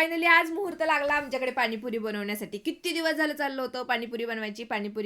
Finally आज मुहूर्त लागला आमच्याकडे पाणीपुरी बनवण्यासाठी. किती दिवस झालं चाललं होतं पाणीपुरी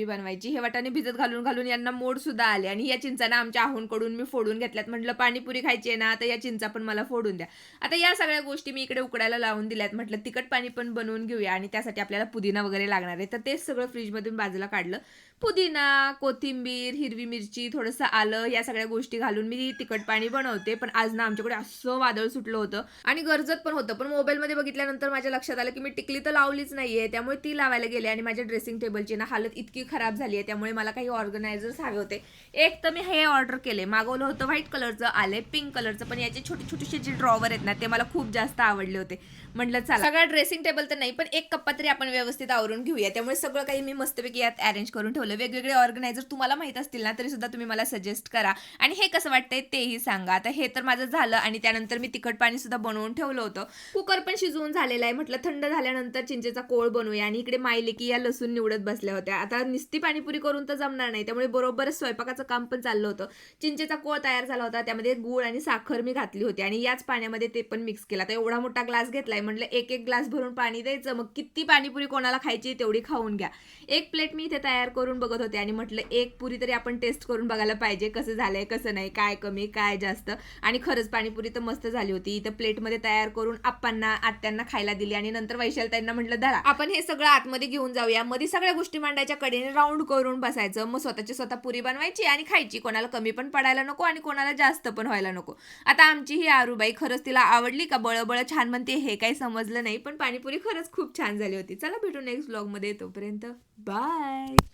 बनवायची. हे वाटाणे भिजत घालून घालून यांना मोड सुद्धा आले आणि या चिंचा ना आमच्या आहोंकडून मी फोडून घेतल्यात. म्हटलं पाणीपुरी खायची आहे ना, तर या चिंचा पण मला फोडून द्या. आता या सगळ्या गोष्टी मी इकडे उकडायला लावून दिल्यात. म्हटलं तिखट पाणी पण बनवून घेऊया आणि त्यासाठी आपल्याला पुदिना वगैरे लागणार आहे. तर तेच सगळं फ्रीजमधून बाजूला काढलं. पुदिना, कोथिंबीर, हिरवी मिरची, थोडंसं आलं या सगळ्या गोष्टी घालून मी तिखट पाणी बनवते. पण आज ना आमच्याकडे असं वादळ सुटलं होतं आणि गरजत पण होतं. पण मोबाईलमध्ये बघितल्यानंतर माझ्या लक्षात आलं की मी टिकली तर लावलीच नाहीये. त्यामुळे ती लावायला गेले आणि माझ्या ड्रेसिंग टेबलची ना हालत इतकी खराब झाली आहे. त्यामुळे मला काही ऑर्गनायझर्स हवे होते. एक तर मी हे ऑर्डर केले. मागवलं होतं व्हाईट कलरचं, आले पिंक कलरचं. पण याचे छोटे छोटेसे जे ड्रॉवर आहेत ना ते मला खूप जास्त आवडले होते. म्हटलं चला सगळा ड्रेसिंग टेबल तर नाही, पण एक कप्पा तरी आपण व्यवस्थित आवरून घेऊया. त्यामुळे सगळं काही मी मस्तपैकी यात अरेंज करून ठेवलं. वेगवेगळे ऑर्गनायझर तुम्हाला माहित असतील ना तरी सुद्धा तुम्ही मला सजेस्ट करा आणि हे कसं वाटतंय तेही सांगा. आता हे तर माझं झालं आणि त्यानंतर मी तिखट पाणी सुद्धा बनवून ठेवलं होतं. कुकर पण शिजवून झालेला आहे. म्हटलं थंड झाल्यानंतर चिंचेचा कोळ बनवूया आणि इकडे मायले की या लसूण निवडत बसल्या होत्या. आता नुसती पाणीपुरी करून तर जमणार नाही, त्यामुळे बरोबरच स्वयंपाकाचं काम पण चाललं होतं. चिंचेचा कोळ तयार झाला होता, त्यामध्ये गूळ आणि साखर मी घातली होती आणि याच पाण्यामध्ये ते पण मिक्स केला. तर एवढा मोठा ग्लास घेतलाय. म्हटलं एक एक ग्लास भरून पाणी द्यायचं. मग किती पाणीपुरी कोणाला खायची तेवढी खाऊन घ्या. एक प्लेट मी इथे तयार करून बघत होते आणि म्हटलं एक पुरी तरी आपण टेस्ट करून बघायला पाहिजे, कसं झालंय कसं नाही, काय कमी काय जास्त. आणि खरंच पाणीपुरी तर मस्त झाली होती. इथं प्लेटमध्ये तयार करून आप्पांना आत्यांना खायला दिली आणि नंतर वैशालताईंना म्हटलं धरा आपण हे सगळं आतमध्ये घेऊन जाऊया. मध्ये सगळ्या गोष्टी मांडायच्या, कडेने राऊंड करून बसायचं. मग स्वतःची स्वतः पुरी बनवायची आणि खायची. कोणाला कमी पण पडायला नको आणि कोणाला जास्त पण व्हायला नको. आता आमची ही आरूबाई खरंच तिला आवडली का बळबळ छान म्हणते हे काही समजलं नाही, पण पाणीपुरी खरंच खूप छान झाली होती. चला भेटू नेक्स्ट व्लॉग मध्ये. तोपर्यंत बाय.